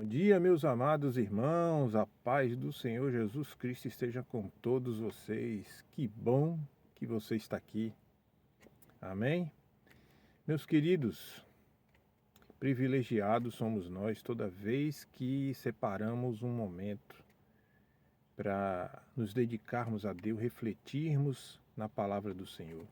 Bom dia, meus amados irmãos, a paz do Senhor Jesus Cristo esteja com todos vocês. Que bom que você está aqui. Amém? Meus queridos, privilegiados somos nós toda vez que separamos um momento para nos dedicarmos a Deus, refletirmos na palavra do Senhor.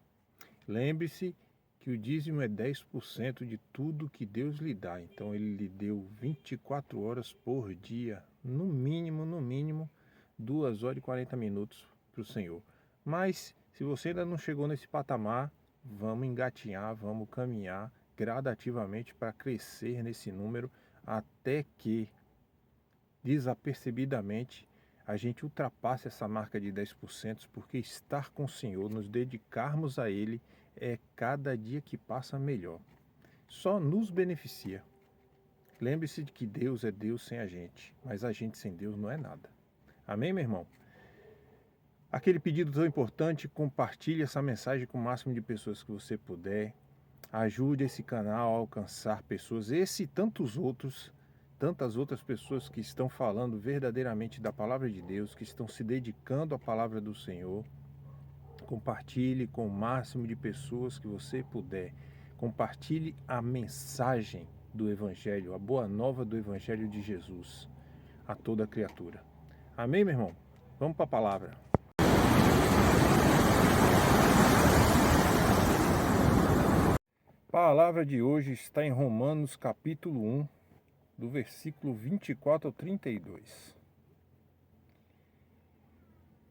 Lembre-se que o dízimo é 10% de tudo que Deus lhe dá. Então ele lhe deu 24 horas por dia, no mínimo, 2 horas e 40 minutos para o Senhor. Mas se você ainda não chegou nesse patamar, vamos engatinhar, vamos caminhar gradativamente para crescer nesse número até que, desapercebidamente, a gente ultrapasse essa marca de 10%, porque estar com o Senhor, nos dedicarmos a Ele, é cada dia que passa melhor. Só nos beneficia. Lembre-se de que Deus é Deus sem a gente, mas a gente sem Deus não é nada. Amém, meu irmão? Aquele pedido tão importante, compartilhe essa mensagem com o máximo de pessoas que você puder. Ajude esse canal a alcançar pessoas, esse e tantas outras pessoas que estão falando verdadeiramente da palavra de Deus, que estão se dedicando à palavra do Senhor. Compartilhe com o máximo de pessoas que você puder. Compartilhe a mensagem do Evangelho, a boa nova do Evangelho de Jesus a toda criatura. Amém, meu irmão? Vamos para a palavra. A palavra de hoje está em Romanos capítulo 1, do versículo 24 ao 32.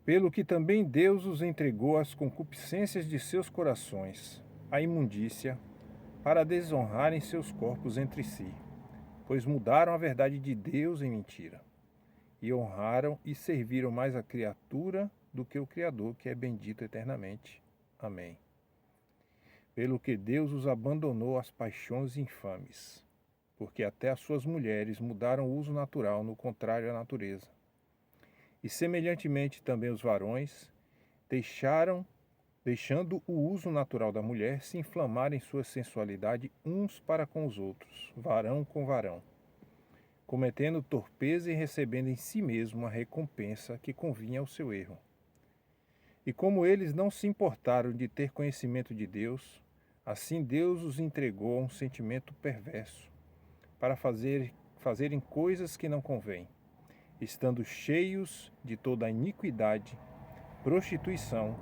Pelo que também Deus os entregou às concupiscências de seus corações, à imundícia, para desonrarem seus corpos entre si, pois mudaram a verdade de Deus em mentira, e honraram e serviram mais a criatura do que o Criador, que é bendito eternamente. Amém. Pelo que Deus os abandonou às paixões infames, porque até as suas mulheres mudaram o uso natural no contrário à natureza. E semelhantemente também os varões, deixando o uso natural da mulher, se inflamarem sua sensualidade uns para com os outros, varão com varão, cometendo torpeza e recebendo em si mesmo a recompensa que convinha ao seu erro. E como eles não se importaram de ter conhecimento de Deus, assim Deus os entregou a um sentimento perverso, para fazerem coisas que não convêm, estando cheios de toda a iniquidade, prostituição,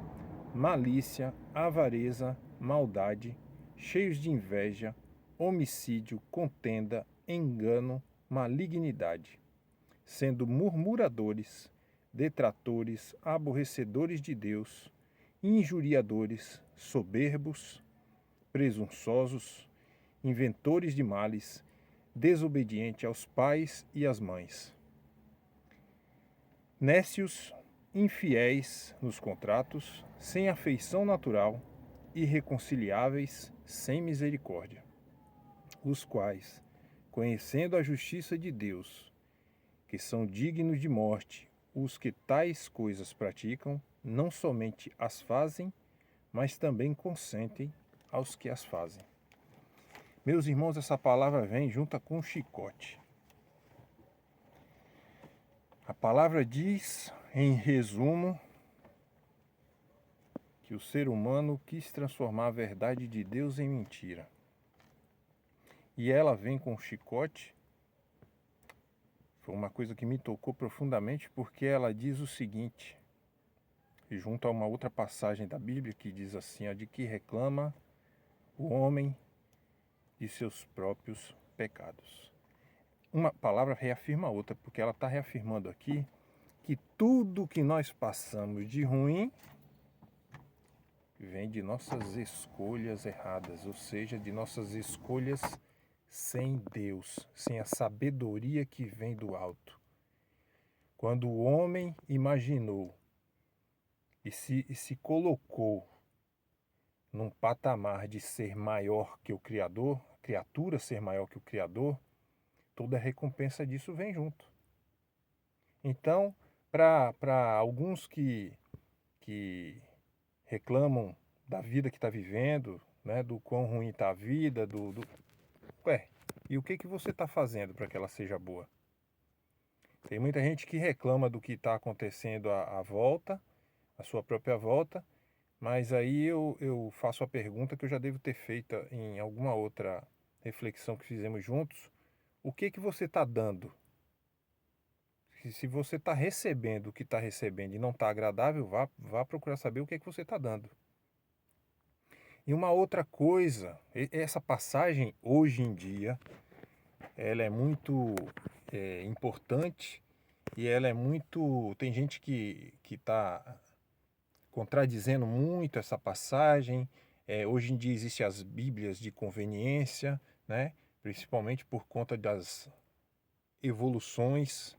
malícia, avareza, maldade, cheios de inveja, homicídio, contenda, engano, malignidade, sendo murmuradores, detratores, aborrecedores de Deus, injuriadores, soberbos, presunçosos, inventores de males, desobedientes aos pais e às mães, nécios, infiéis nos contratos, sem afeição natural, irreconciliáveis, sem misericórdia, os quais, conhecendo a justiça de Deus, que são dignos de morte, os que tais coisas praticam, não somente as fazem, mas também consentem aos que as fazem. Meus irmãos, essa palavra vem junto com um chicote. A palavra diz, em resumo, que o ser humano quis transformar a verdade de Deus em mentira. E ela vem com um chicote. Foi uma coisa que me tocou profundamente, porque ela diz o seguinte, junto a uma outra passagem da Bíblia que diz assim, a de que reclama o homem de seus próprios pecados. Uma palavra reafirma a outra, porque ela está reafirmando aqui que tudo que nós passamos de ruim vem de nossas escolhas erradas, ou seja, de nossas escolhas sem Deus, sem a sabedoria que vem do alto. Quando o homem imaginou e se colocou num patamar de ser maior que o Criador, criatura ser maior que o Criador, toda a recompensa disso vem junto. Então, para alguns que reclamam da vida que está vivendo, né, do quão ruim está a vida, Ué, e o que você está fazendo para que ela seja boa? Tem muita gente que reclama do que está acontecendo à volta, à sua própria volta, mas aí eu faço a pergunta que eu já devo ter feito em alguma outra reflexão que fizemos juntos. O que que você está dando? Se você está recebendo o que está recebendo e não está agradável, vá procurar saber o que é que você está dando. E uma outra coisa, essa passagem hoje em dia, ela é muito importante e ela é muito. Tem gente que está contradizendo muito essa passagem. Hoje em dia existem as Bíblias de conveniência, né? Principalmente por conta das evoluções,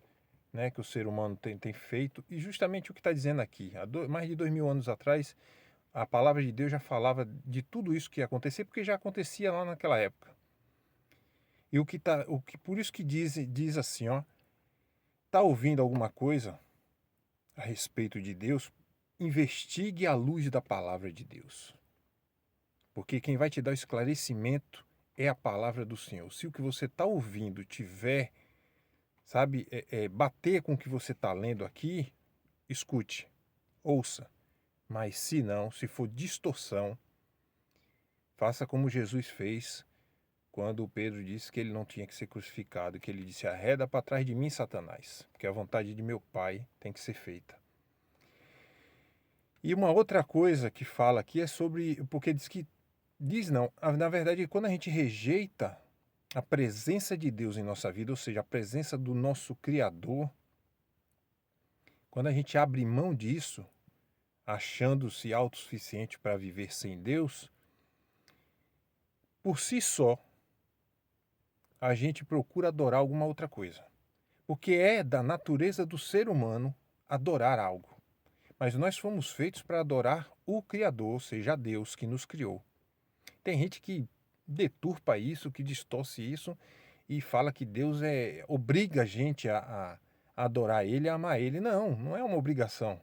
né, que o ser humano tem feito. E justamente o que está dizendo aqui, mais de 2000 anos atrás, a palavra de Deus já falava de tudo isso que ia acontecer, porque já acontecia lá naquela época. E por isso que diz assim, ó, tá ouvindo alguma coisa a respeito de Deus, investigue à luz da palavra de Deus. Porque quem vai te dar o esclarecimento é a palavra do Senhor. Se o que você está ouvindo tiver, sabe, bater com o que você está lendo aqui, escute, ouça. Mas se não, se for distorção, faça como Jesus fez quando Pedro disse que ele não tinha que ser crucificado, que ele disse: arreda para trás de mim, Satanás, porque a vontade de meu Pai tem que ser feita. E uma outra coisa que fala aqui é sobre, porque diz não, na verdade, quando a gente rejeita a presença de Deus em nossa vida, ou seja, a presença do nosso Criador, quando a gente abre mão disso, achando-se autossuficiente para viver sem Deus, por si só, a gente procura adorar alguma outra coisa. Porque é da natureza do ser humano adorar algo. Mas nós fomos feitos para adorar o Criador, ou seja, a Deus que nos criou. Tem gente que deturpa isso, que distorce isso e fala que Deus obriga a gente a adorar Ele, a amar Ele. Não, não é uma obrigação.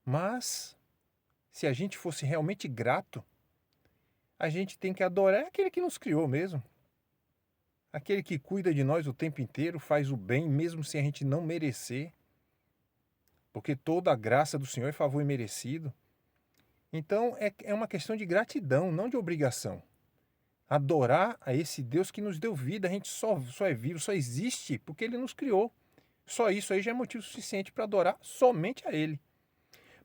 Mas, se a gente fosse realmente grato, a gente tem que adorar aquele que nos criou mesmo. Aquele que cuida de nós o tempo inteiro, faz o bem, mesmo se a gente não merecer. Porque toda a graça do Senhor é favor imerecido. Então, é uma questão de gratidão, não de obrigação. Adorar a esse Deus que nos deu vida. A gente só é vivo, só existe porque Ele nos criou. Só isso aí já é motivo suficiente para adorar somente a Ele.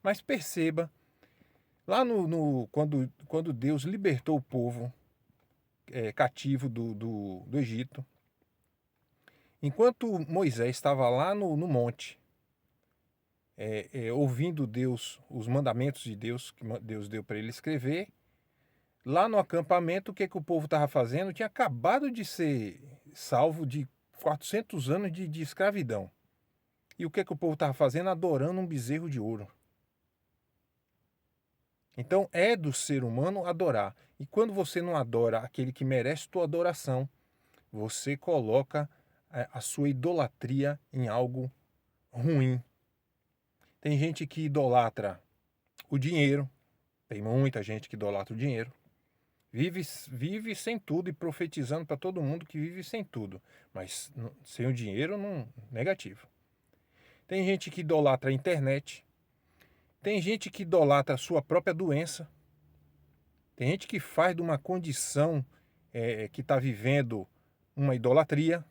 Mas perceba, lá quando Deus libertou o povo cativo do Egito, enquanto Moisés estava lá no monte, ouvindo Deus, os mandamentos de Deus, que Deus deu para ele escrever, lá no acampamento, o que o povo estava fazendo? Tinha acabado de ser salvo de 400 anos de escravidão. E o que o povo estava fazendo? Adorando um bezerro de ouro. Então é do ser humano adorar. E quando você não adora aquele que merece tua adoração, você coloca a sua idolatria em algo ruim. Tem gente que idolatra o dinheiro. Tem muita gente que idolatra o dinheiro. Vive sem tudo e profetizando para todo mundo que vive sem tudo. Mas sem o dinheiro, não, negativo. Tem gente que idolatra a internet. Tem gente que idolatra a sua própria doença. Tem gente que faz de uma condição que está vivendo uma idolatria.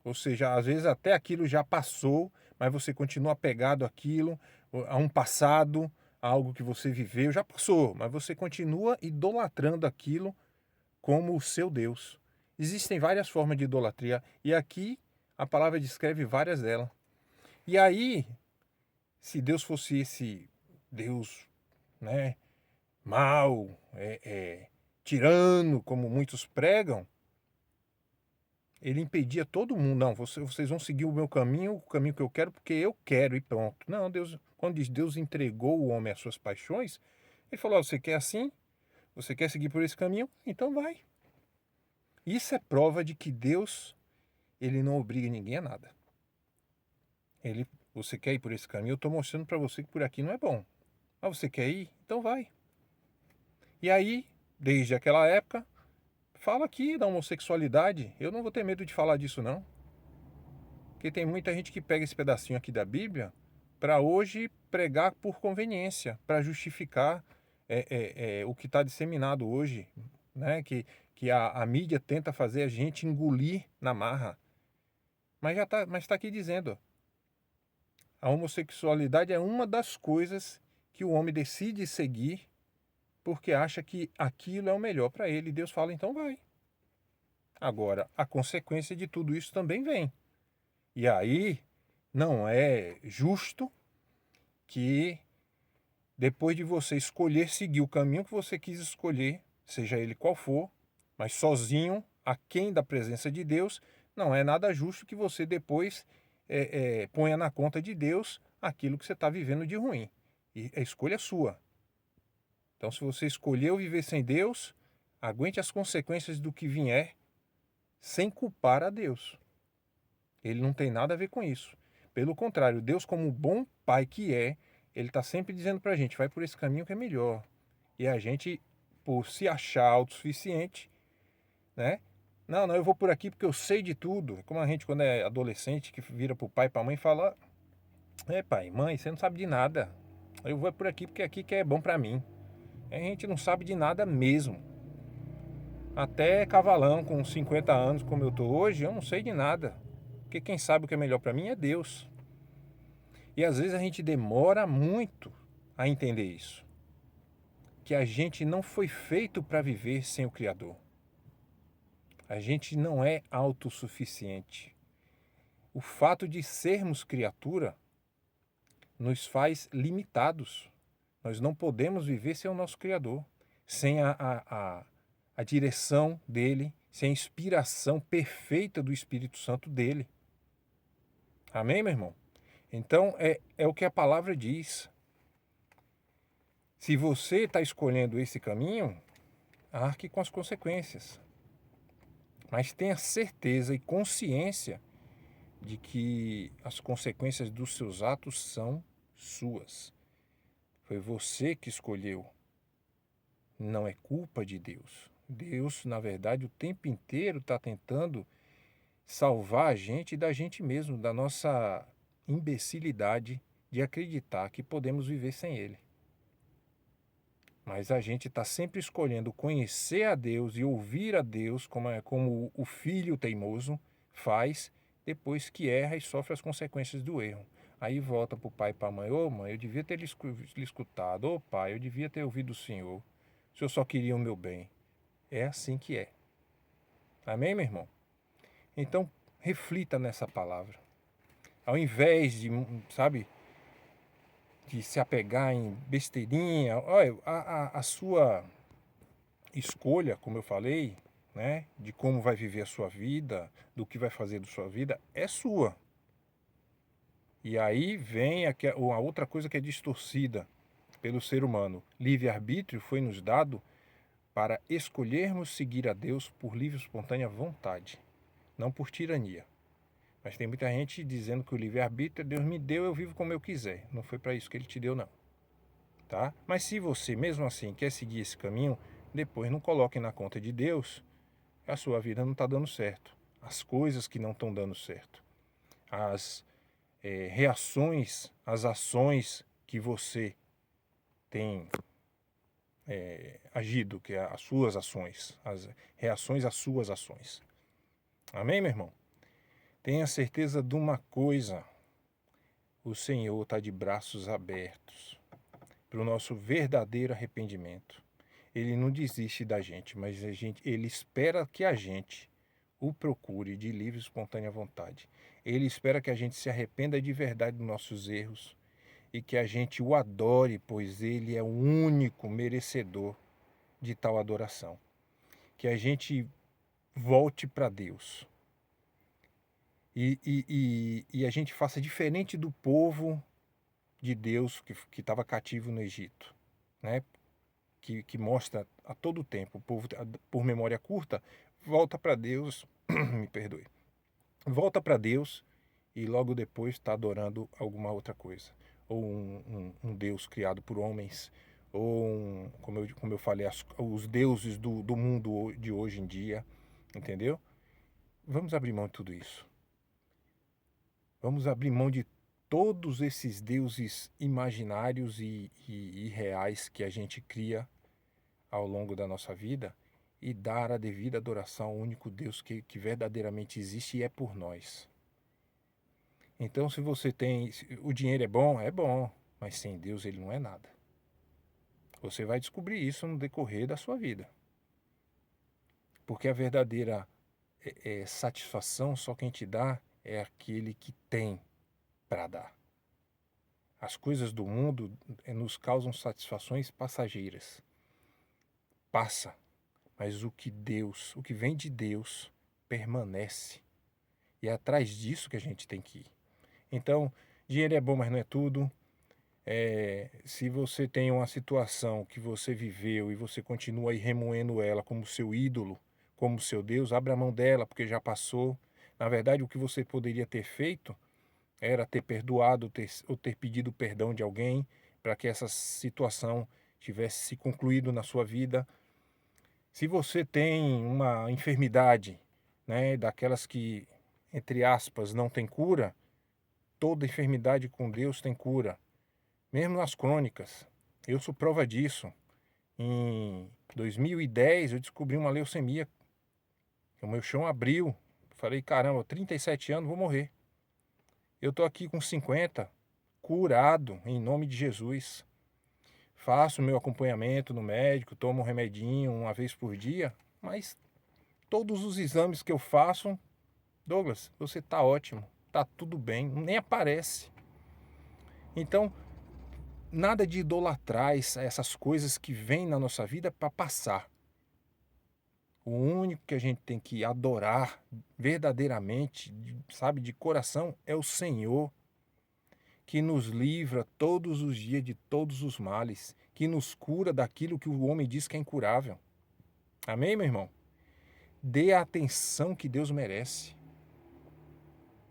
Ou seja, às vezes até aquilo já passou, mas você continua apegado àquilo, a um passado, a algo que você viveu, já passou, mas você continua idolatrando aquilo como o seu Deus. Existem várias formas de idolatria e aqui a palavra descreve várias delas. E aí, se Deus fosse esse Deus, né, mau, tirano, como muitos pregam, ele impedia todo mundo. Não, vocês vão seguir o meu caminho, o caminho que eu quero, porque eu quero e pronto. Não, Deus, quando diz Deus entregou o homem às suas paixões, ele falou: você quer assim? Você quer seguir por esse caminho? Então vai. Isso é prova de que Deus, ele não obriga ninguém a nada. Você quer ir por esse caminho? Eu estou mostrando para você que por aqui não é bom. Mas você quer ir? Então vai. E aí, desde aquela época, fala aqui da homossexualidade. Eu não vou ter medo de falar disso, não. Porque tem muita gente que pega esse pedacinho aqui da Bíblia para hoje pregar por conveniência, para justificar o que está disseminado hoje, né? Que a mídia tenta fazer a gente engolir na marra. Mas está aqui dizendo, a homossexualidade é uma das coisas que o homem decide seguir porque acha que aquilo é o melhor para ele. E Deus fala, então vai. Agora, a consequência de tudo isso também vem. E aí, não é justo que depois de você escolher seguir o caminho que você quis escolher, seja ele qual for, mas sozinho, aquém da presença de Deus, não é nada justo que você depois ponha na conta de Deus aquilo que você está vivendo de ruim. E a escolha é sua. Então, se você escolheu viver sem Deus, aguente as consequências do que vier sem culpar a Deus. Ele não tem nada a ver com isso. Pelo contrário, Deus, como bom pai que é, ele está sempre dizendo para a gente, vai por esse caminho que é melhor. E a gente, por se achar autossuficiente, né? Não, eu vou por aqui porque eu sei de tudo. Como a gente, quando é adolescente, que vira pro pai e pra mãe e fala, pai, mãe, você não sabe de nada. Eu vou por aqui porque aqui que é bom para mim. A gente não sabe de nada mesmo. Até cavalão com 50 anos, como eu tô hoje, eu não sei de nada. Porque quem sabe o que é melhor para mim é Deus. E às vezes a gente demora muito a entender isso. Que a gente não foi feito para viver sem o Criador. A gente não é autossuficiente. O fato de sermos criatura nos faz limitados. Nós não podemos viver sem o nosso Criador, sem a direção dele, sem a inspiração perfeita do Espírito Santo dele. Amém, meu irmão? Então, é o que a palavra diz. Se você está escolhendo esse caminho, arque com as consequências. Mas tenha certeza e consciência de que as consequências dos seus atos são suas. Foi você que escolheu. Não é culpa de Deus. Deus, na verdade, o tempo inteiro está tentando salvar a gente da gente mesmo, da nossa imbecilidade de acreditar que podemos viver sem Ele. Mas a gente está sempre escolhendo conhecer a Deus e ouvir a Deus, como o filho teimoso faz, depois que erra e sofre as consequências do erro. Aí volta para o pai e para a mãe, mãe, eu devia ter lhe escutado, pai, eu devia ter ouvido o Senhor, o Senhor só queria o meu bem. É assim que é. Amém, meu irmão? Então, reflita nessa palavra. Ao invés de, sabe, de se apegar em besteirinha, olha, a sua escolha, como eu falei, né, de como vai viver a sua vida, do que vai fazer da sua vida, é sua. E aí vem uma outra coisa que é distorcida pelo ser humano. Livre-arbítrio foi nos dado para escolhermos seguir a Deus por livre e espontânea vontade, não por tirania. Mas tem muita gente dizendo que o livre-arbítrio Deus me deu, eu vivo como eu quiser. Não foi para isso que ele te deu, não. Tá? Mas se você, mesmo assim, quer seguir esse caminho, depois não coloque na conta de Deus que a sua vida não está dando certo. As coisas que não estão dando certo. As reações, as ações que você tem agido, que é as suas ações, as reações às suas ações. Amém, meu irmão? Tenha certeza de uma coisa: o Senhor está de braços abertos para o nosso verdadeiro arrependimento. Ele não desiste da gente, mas ele espera que a gente o procure de livre e espontânea vontade. Ele espera que a gente se arrependa de verdade dos nossos erros e que a gente o adore, pois ele é o único merecedor de tal adoração. Que a gente volte para Deus. E a gente faça diferente do povo de Deus que estava cativo no Egito, né? Que mostra a todo tempo, o povo, por memória curta, volta para Deus, me perdoe, volta para Deus e logo depois está adorando alguma outra coisa. Ou um Deus criado por homens, ou, como eu falei, os deuses do mundo de hoje em dia, entendeu? Vamos abrir mão de tudo isso. Vamos abrir mão de todos esses deuses imaginários e reais que a gente cria ao longo da nossa vida e dar a devida adoração ao único Deus que verdadeiramente existe e é por nós. Então, se você tem... O dinheiro é bom, mas sem Deus ele não é nada. Você vai descobrir isso no decorrer da sua vida. Porque a verdadeira satisfação só quem te dá é aquele que tem para dar. As coisas do mundo nos causam satisfações passageiras. Passa, mas o que vem de Deus, permanece. E é atrás disso que a gente tem que ir. Então, dinheiro é bom, mas não é tudo. Se você tem uma situação que você viveu e você continua aí remoendo ela como seu ídolo, como seu Deus, abra a mão dela, porque já passou. Na verdade, o que você poderia ter feito era ter perdoado ou ter pedido perdão de alguém para que essa situação tivesse se concluído na sua vida. Se você tem uma enfermidade, né, daquelas que, entre aspas, não tem cura, toda enfermidade com Deus tem cura. Mesmo nas crônicas, eu sou prova disso. Em 2010 eu descobri uma leucemia. O meu chão abriu. Falei, caramba, 37 anos, vou morrer. Eu tô aqui com 50, curado em nome de Jesus. Faço meu acompanhamento no médico, tomo um remedinho uma vez por dia, mas todos os exames que eu faço, Douglas, você tá ótimo, tá tudo bem, nem aparece. Então, nada de idolatrar essas coisas que vêm na nossa vida para passar. O único que a gente tem que adorar verdadeiramente, sabe, de coração, é o Senhor, que nos livra todos os dias de todos os males, que nos cura daquilo que o homem diz que é incurável. Amém, meu irmão? Dê a atenção que Deus merece.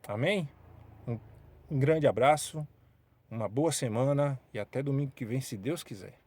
Amém? Um grande abraço, uma boa semana e até domingo que vem, se Deus quiser.